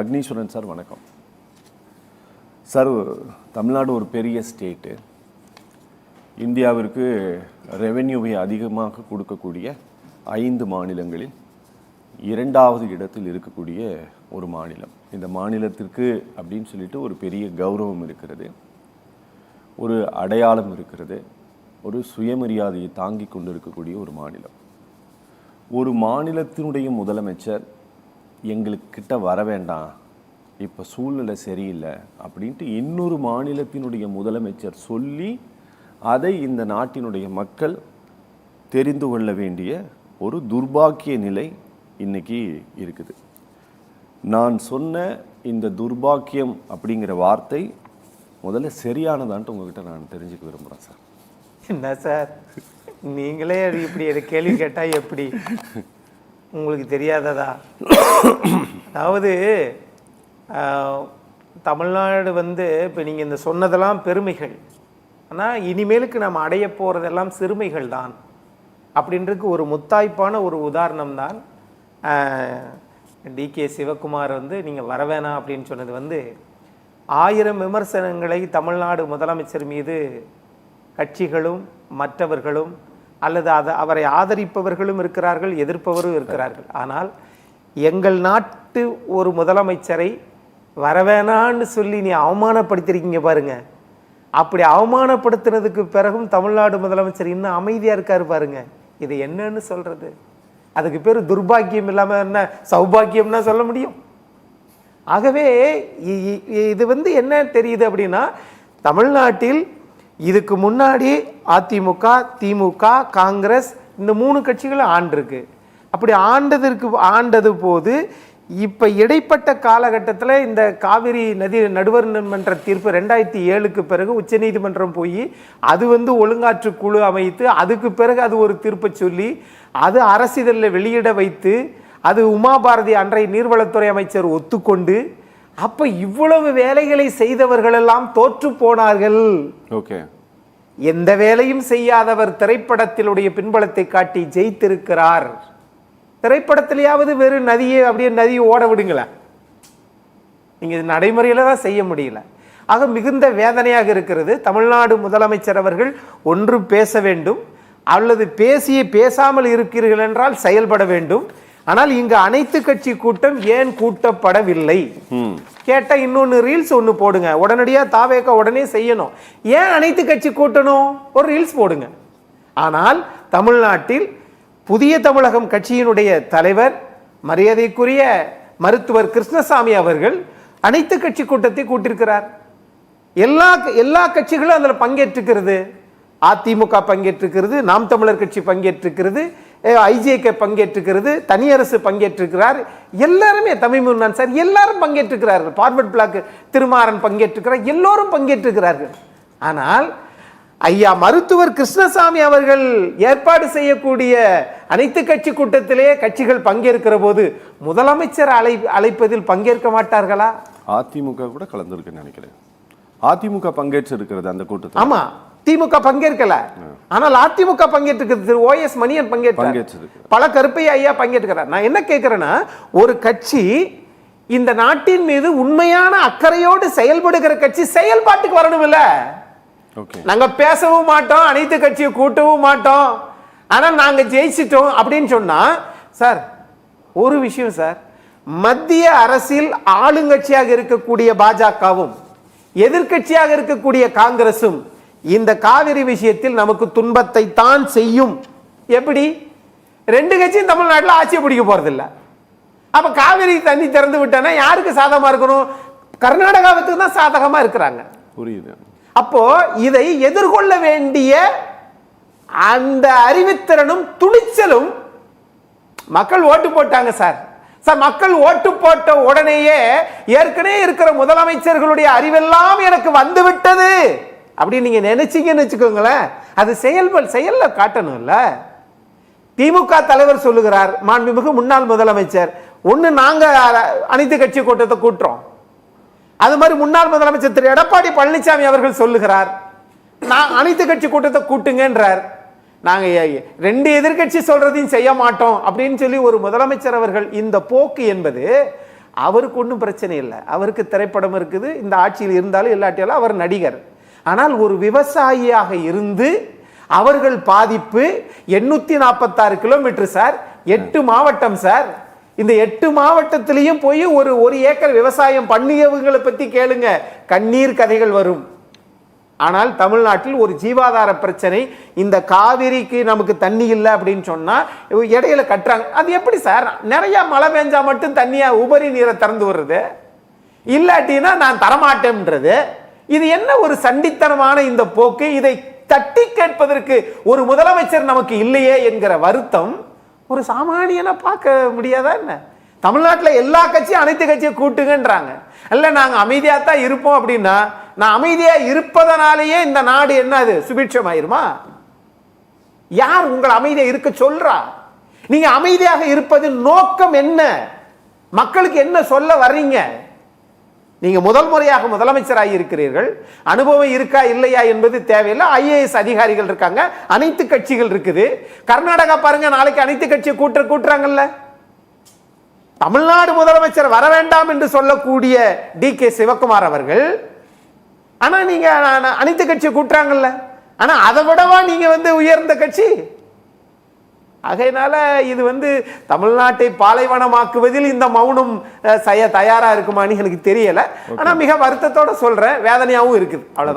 Agneeswaran sir வணக்கம் sir. Tamil Nadu ஒரு பெரிய ஸ்டேட்டு. இந்தியாவிற்கு ரெவென்யூவை அதிகமாக கொடுக்கக்கூடிய 5 மாநிலங்களில் 2வது இடத்தில் இருக்கக்கூடிய ஒரு மாநிலம். இந்த மாநிலத்திற்கு அப்படின்னு சொல்லிட்டு ஒரு பெரிய கௌரவம் இருக்கிறது, ஒரு அடையாளம் இருக்கிறது, ஒரு சுயமரியாதையை தாங்கி கொண்டு இருக்கக்கூடிய ஒரு மாநிலம். ஒரு மாநிலத்தினுடைய முதலமைச்சர் எங்களுக்கு கிட்ட வர வேண்டாம், இப்போ சூழ்நிலை சரியில்லை அப்படின்ட்டு இன்னொரு மாநிலத்தினுடைய முதலமைச்சர் சொல்லி அதை இந்த நாட்டினுடைய மக்கள் தெரிந்து கொள்ள வேண்டிய ஒரு துர்பாக்கிய நிலை இன்னைக்கு இருக்குது. நான் சொன்ன இந்த துர்பாக்கியம் அப்படிங்கிற வார்த்தை முதல்ல சரியானதான்ட்டு உங்ககிட்ட நான் தெரிஞ்சுக்க விரும்புகிறேன் சார். என்ன சார் நீங்களே இப்படி கேள்வி கேட்டால் எப்படி? உங்களுக்கு தெரியாததா? அதாவது தமிழ்நாடு இப்போ நீங்கள் இந்த சொன்னதெல்லாம் பெருமைகள், ஆனால் இனிமேலுக்கு நம்ம அடைய போகிறதெல்லாம் சிறுமைகள் தான் அப்படின்றதுக்கு ஒரு முத்தாய்ப்பான ஒரு உதாரணம் தான் டிகே சிவகுமார் நீங்கள் வர வேணாம் அப்படின்னு சொன்னது 1000 விமர்சனங்களை தமிழ்நாடு முதலமைச்சர் மீது கட்சிகளும் மற்றவர்களும் அல்லது அவரை ஆதரிப்பவர்களும் இருக்கிறார்கள், எதிர்ப்பவரும் இருக்கிறார்கள். ஆனால் எங்கள் நாட்டு ஒரு முதலமைச்சரை வரவேணான்னு சொல்லி நீ அவமானப்படுத்திருக்கீங்க பாருங்க. அப்படி அவமானப்படுத்தினதுக்கு பிறகும் தமிழ்நாடு முதலமைச்சர் இன்னும் அமைதியாக இருக்காரு பாருங்க. இது என்னன்னு சொல்றது? அதுக்கு பேர் துர்பாக்கியம் இல்லாமல் என்ன சௌபாக்கியம்னா சொல்ல முடியும்? ஆகவே இது என்ன தெரியுது அப்படின்னா, தமிழ்நாட்டில் இதுக்கு முன்னாடி அதிமுக, திமுக, காங்கிரஸ் இந்த 3 கட்சிகளும் ஆண்டிருக்கு. அப்படி ஆண்டது போது இப்போ இடைப்பட்ட காலகட்டத்தில் இந்த காவிரி நதி நடுவர் மன்ற தீர்ப்பு 2007க்கு பிறகு உச்சநீதிமன்றம் போய் அது ஒழுங்காற்று குழு அமைத்து அதுக்கு பிறகு அது ஒரு தீர்ப்பை சொல்லி அது அரசிதழில் வெளியிட வைத்து அது உமாபாரதி அன்றைய நீர்வளத்துறை அமைச்சர் ஒத்துக்கொண்டு அப்ப இவ்வளவு வேலைகளை செய்தவர்களெல்லாம் தோற்று போனார்கள். ஓகே, எந்த வேலையும் செய்யாதவர் திரைப்படத்திலுடைய பின்பலத்தை காட்டி ஜெயித்திருக்கிறார். திரைப்படத்திலேயாவது வெறும் நதியை ஓட விடுங்களேன், நீங்க நடைமுறையில தான் செய்ய முடியல. ஆக மிகுந்த வேதனையாக இருக்கிறது. தமிழ்நாடு முதலமைச்சர் அவர்கள் ஒன்று பேச வேண்டும், அல்லது பேசாமல் இருக்கிறீர்கள் என்றால் செயல்பட வேண்டும். ஆனால் இங்கு அனைத்து கட்சி கூட்டம் ஏன் கூட்டப்படவில்லை கேட்டா இன்னொன்னு ரீல்ஸ் ஒன்று போடுங்க, உடனடியா தாவேக உடனே செய்யணும். ஏன் அனைத்து கட்சி கூட்டணும்? ஒரு ரீல்ஸ் போடுங்க. ஆனால் தமிழ்நாட்டில் புதிய தமிழகம் கட்சியினுடைய தலைவர் மரியாதைக்குரிய மருத்துவர் கிருஷ்ணசாமி அவர்கள் அனைத்து கட்சி கூட்டத்தை கூட்டியிருக்கிறார். எல்லா கட்சிகளும் அதில் பங்கேற்றுக்கிறது. அதிமுக பங்கேற்றிருக்கிறது, நாம் தமிழர் கட்சி பங்கேற்றிருக்கிறது, ஐஜேகே பங்கேற்றிருக்கிறது, தனியரசு பங்கேற்றிருக்கிறார், எல்லாருமே தமிழ்முன்னான் சார் எல்லாரும் பங்கேற்றிருக்கிறார்கள், பார்வர்ட் பிளாக் திருமாறன் பங்கேற்றிருக்கிறார், எல்லோரும் பங்கேற்றிருக்கிறார்கள். ஆனால் ஐயா மருத்துவர் கிருஷ்ணசாமி அவர்கள் ஏற்பாடு செய்யக்கூடிய அனைத்து கட்சி கூட்டத்திலே கட்சிகள் பங்கேற்கிற போது முதலமைச்சர் அழைப்பதில் பங்கேற்க மாட்டார்களா? அதிமுக கூட கலந்துருக்கு நினைக்கிறேன். அதிமுக பங்கேற்றிருக்கிறது அந்த கூட்டத்தில். ஆமா, திமுக பங்கேற்கல. ஆனால் அதிமுக பங்கேற்று OS மணியன் பங்கேற்று பல கருப்பையா ஐயா பங்கேற்கிறார். நான் என்ன கேட்கிறேன்னா, ஒரு கட்சி இந்த நாட்டின் மீது உண்மையான அக்கறையோடு செயல்படுகிற கட்சி செயல்பாட்டுக்கு வரணும் இல்ல? நாங்க பேசவும் மாட்டோம், அனைத்து கட்சியை கூட்டவும் மாட்டோம், ஆனா நாங்க ஜெயிச்சிட்டோம் அப்படின்னு சொன்னா சார் ஒரு விஷயம் சார், மத்திய அரசில் ஆளுங்கட்சியாக இருக்கக்கூடிய பாஜகவும் எதிர்கட்சியாக இருக்கக்கூடிய காங்கிரசும் இந்த காவிரி விஷயத்தில் நமக்கு துன்பத்தை தான் செய்யும். எப்படி? 2 கட்சியும் தமிழ்நாட்டில் ஆட்சியை பிடிக்க போறதில்ல. அப்ப காவிரி தண்ணி திறந்து விட்டானா யாருக்கு சாதகமா இருக்கணும்? கர்நாடகாவுக்கு தான் சாதகமா இருக்கிறாங்க. புரியுது. அப்போ இதை எதிர்கொள்ள வேண்டிய அந்த அறிவுத்திறனும் துணிச்சலும் மக்கள் ஓட்டு போட்டாங்க சார். மக்கள் ஓட்டு போட்ட உடனேயே ஏற்கனவே இருக்கிற முதலமைச்சர்களுடைய அறிவெல்லாம் எனக்கு வந்து விட்டது அப்படின்னு நீங்க நினைச்சீங்கன்னு வச்சுக்கோங்களேன், அது செயல்ல காட்டணும்ல. திமுக தலைவர் சொல்லுகிறார், மாண்புமிகு முன்னாள் முதலமைச்சர், ஒன்னு நாங்க அனைத்து கட்சி கூட்டத்தை கூட்டுறோம், அது மாதிரி முன்னாள் முதலமைச்சர் திரு எடப்பாடி பழனிசாமி அவர்கள் சொல்லுகிறார், நான் அனைத்து கட்சி கூட்டத்தை கூட்டுங்கன்றார். நாங்க 2 எதிர்கட்சி சொல்றதையும் செய்ய மாட்டோம் அப்படின்னு சொல்லி ஒரு முதலமைச்சர் அவர்கள் இந்த போக்கு என்பது அவருக்கு ஒன்றும் பிரச்சனை இல்லை, அவருக்கு திரைப்படம் இருக்குது, இந்த ஆட்சியில் இருந்தாலும் இல்லாட்டியாலும் அவர் நடிகர். ஆனால் ஒரு விவசாயியாக இருந்து அவர்கள் பாதிப்பு 846 கிலோமீட்டர் சார், 8 மாவட்டம் சார். இந்த 8 மாவட்டத்திலையும் போய் ஒரு ஏக்கர் விவசாயம் பண்ணியவங்களை பத்தி கேளுங்க, கண்ணீர் கதைகள் வரும். ஆனால் தமிழ்நாட்டில் ஒரு ஜீவாதார பிரச்சனை, இந்த காவிரிக்கு நமக்கு தண்ணி இல்லை அப்படின்னு சொன்னா இடையில கட்டுறாங்க. அது எப்படி சார்? நிறைய மழை பெஞ்சா மட்டும் தண்ணியா உபரி நீரை திறந்து வருது, இல்லாட்டினா நான் தரமாட்டேன்றது. இது என்ன ஒரு சண்டித்தனமான இந்த போக்கு? இதை தட்டி கேட்பதற்கு ஒரு முதலமைச்சர் நமக்கு இல்லையே என்கிற வருத்தம் ஒரு சாமானியனா பார்க்க முடியாதா என்ன? தமிழ்நாட்டில் எல்லா கட்சியும் அனைத்து கட்சியும் கூட்டுங்கன்றாங்க. அல்ல நாங்க அமைதியா தான் இருப்போம் அப்படின்னா, நான் அமைதியா இருப்பதனாலேயே இந்த நாடு என்ன அது சுபிட்சமாயிருமா? யார் உங்களை அமைதியா இருக்க சொல்றா? நீங்க அமைதியாக இருப்பதின் நோக்கம் என்ன? மக்களுக்கு என்ன சொல்ல வர்றீங்க? நீங்க முதல் முறையாக முதலமைச்சராக இருக்கிறீர்கள், அனுபவம் இருக்கா இல்லையா என்பது தேவையில்லை. ஐஏஎஸ் அதிகாரிகள் இருக்காங்க, அனைத்து கட்சிகள் இருக்குது. கர்நாடகா பாருங்க, நாளைக்கு அனைத்து கட்சியை கூட்டுறாங்கல்ல. தமிழ்நாடு முதலமைச்சர் வர வேண்டாம் என்று சொல்லக்கூடிய டி.கே. சிவகுமார் அவர்கள், ஆனா நீங்க அனைத்து கட்சியை கூட்டுறாங்கல்ல. ஆனா அதை விடவா நீங்க உயர்ந்த கட்சி? ஆகையினால இது தமிழ்நாட்டை பாலைவனமாக்குவதில் இந்த மௌனம் செய்ய தயாரா இருக்குமான்னு எனக்கு தெரியல. ஆனா மிக வருத்தத்தோட சொல்றேன், வேதனையாவும் இருக்குது. அவ்வளவுதான்.